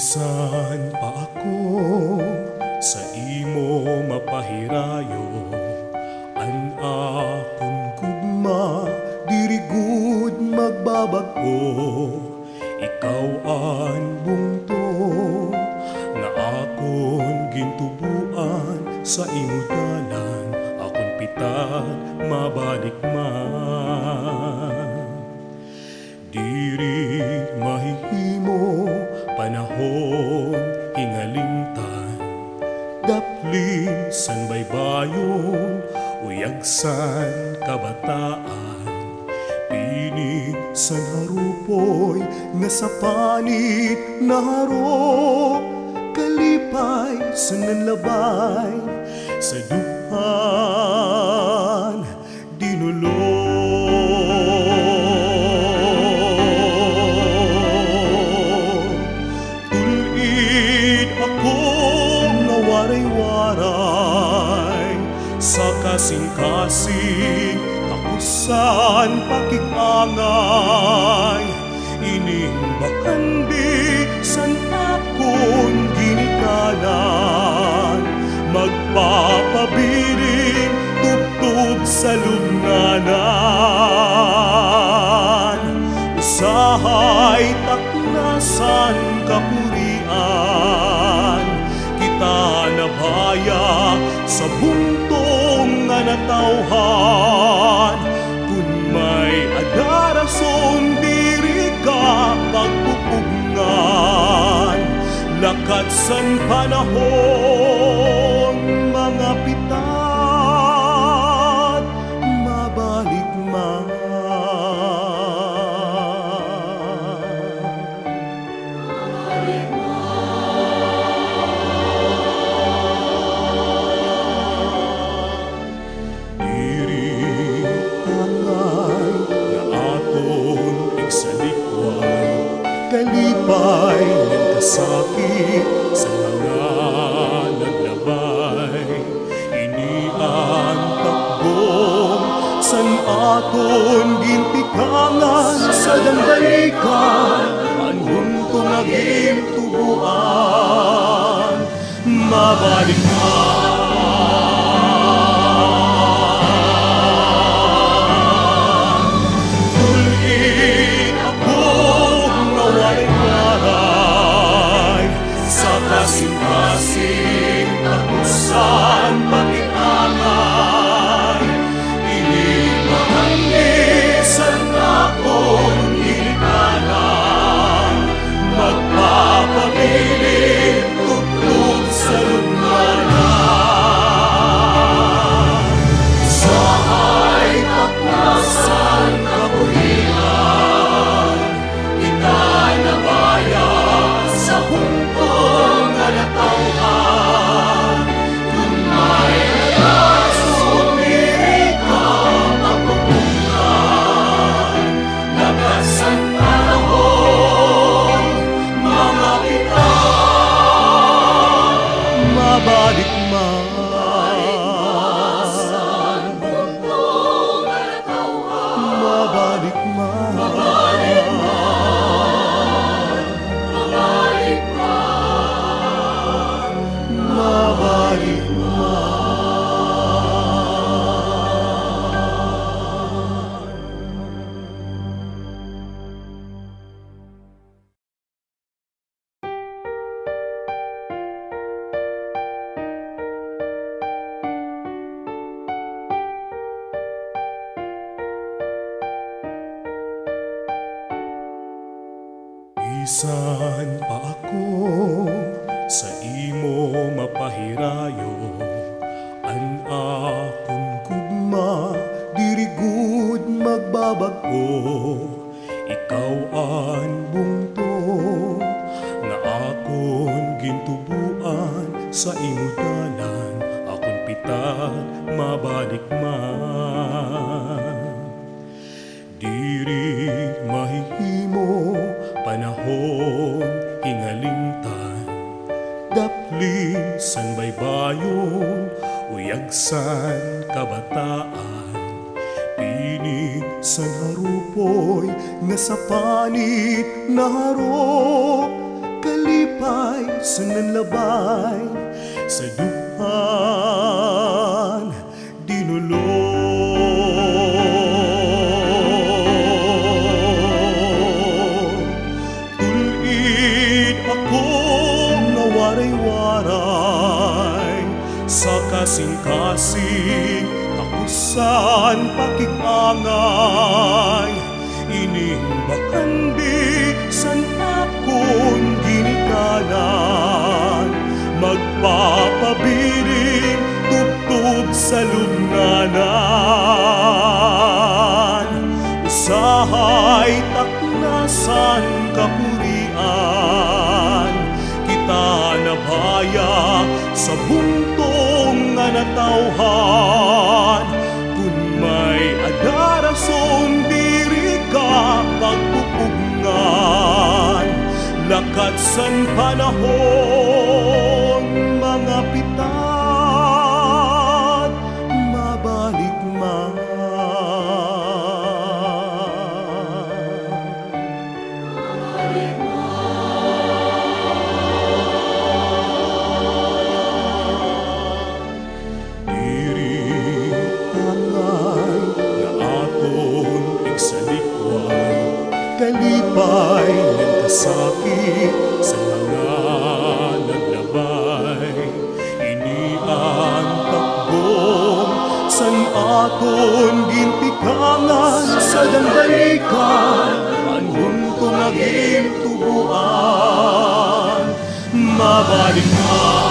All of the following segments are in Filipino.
Bisan pa ako sa imo mapahirayo, an akon gugma diri gud magbabag-o. Ikaw ang bungto nga akon gintubuan, sa imo dalan akon pitad mabalik man. Diri mahihimo panahon hingalingtan, daplin san baybayon uyagsan kabataan. Pinig san harupoy nga sa panit naharop, kalipay san nanlabay sa duhan dinulog. Waray-waray sa kasing-kasing tapusan pakikangay, inimbakandi san akon ginikanan, magpapabiling tubtub sa lubnganan. Usahay taknasan kapurian, nabaya sa buntong nga natawhan. Kung may adarason diri ka pagpupugngan, lakat san panahon mga pitad mabalik man. Kalipay ng kasakit sa mga naglabay, iniang takbong san aton gintikangan sa dambalikan, anhuntong agim tubuan mabalik man. Kasing-kasing tapusan pakikangay, inimahangisan akong ginikanan, magpapabiling tugtog sa lubnganan. Usahay taknasan kabuhian, ika'y nabaya sa humpong natawhan. Kung may adarason diri ka magpupungan, nagasan panahon mga pitad mabalik man. Mabalik man. Mabalik man. Bisan pa ako sa imo mapahirayo, an akon gugma diri gud magbabag-o. Ikaw ang bungto nga akon gintubuan, sa imo dalan akon pitad mabalik man. Diri mahihimo panahon hingalingtan, daplin san baybayon uyagsan kabataan. Pinig san harupoy nga sa panit naharop, kalipay sa nanlabay sa duhan dinulog. Tulid akong nawaray-waray sa kasing-kasing takusan pakikangay. Inimbakan di san akong ginikanan, magpapabilin tubtub sa lubnanan. Usahay taknasan kapurian, kita nabaya sa buntong nga natawhan. Kung may adarason diri ka pagpupugngan, lakat san panahon mga pitad mabalik man. Diri tangay na aton igsalikway, kalipay ng kasakit sa mga naglabay. Iniang takbong san aton gintikangan sa dambalikan, anhuntong aging tubuan mabalik man.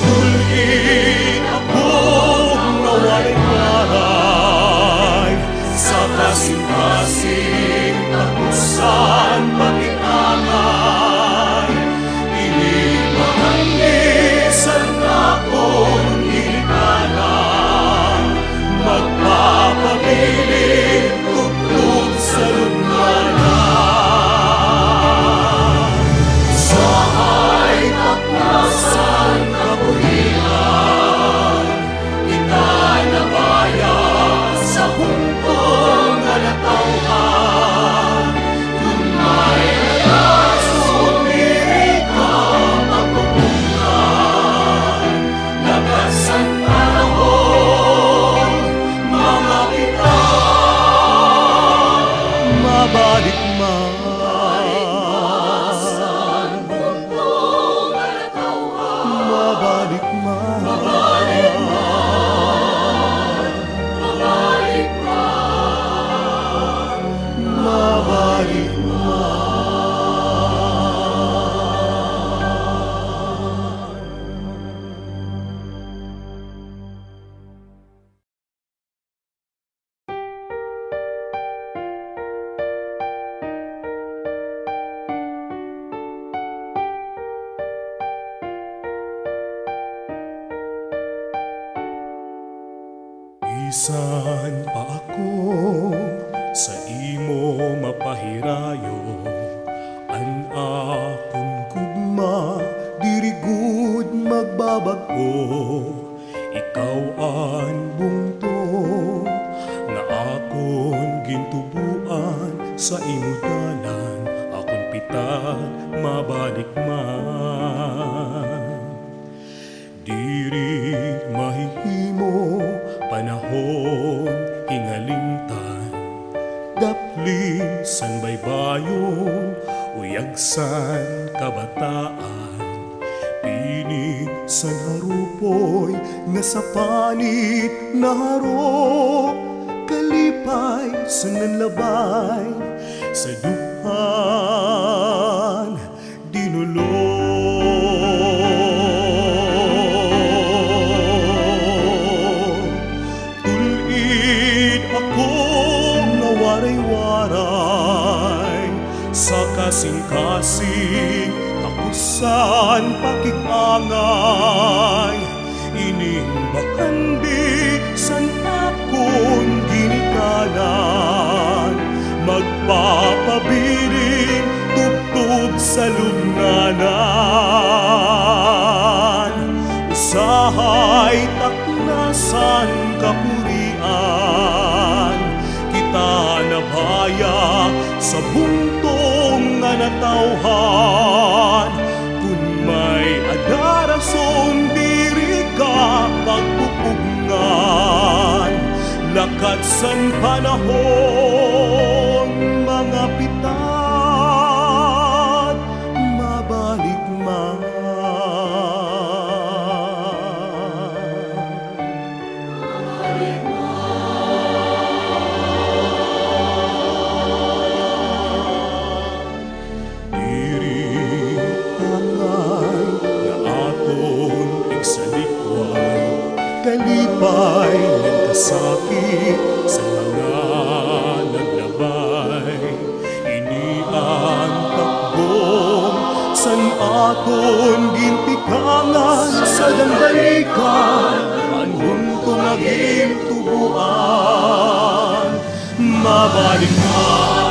Tulid akong nawaray-waray sa kasing-kasing takusan pakikangay. Inimbakan di san akong ginikanan, magpapabilin tubtub sa lubnanan. Usahay taknasan kapurian, kita nabaya sa buntong nga natawhan. Kung may nagasun diri ka pagpupunan, lagasan panahon mga pitad mabalik man. Mabalik man. Mabalik man. Bisan pa ako sa imo mapahirayo, an akong gugma diri gud magbabag-o. Ikaw ang bungto nga akon gintubuan, sa imo dalan akon pitad mabalik man. Diri mahihimo panahon hingalingtan, daplin san baybayon, uyagsan kabataan. Pinig san harupoy nga sa panit naharo, kalipay san nanlabay sa duhan dinulog. Sa kasing-kasing takusan pakikangay. Inimbakan di san akong ginikanan, magpapabilin tubtub sa lubnanan. Usahay taknasan kapurian, kita sa buntong nga natawhan. Kung may adarason diri ka pagpupugngan, lakad san panahon mga pitat mabalik man. Diri angay nga aton igsalikwan, kalipay ng kasakit sa mga naglabay. Ini ang takbong san aton gintikangan sa dambalikan, anhong tungagim tubuan mabalik man.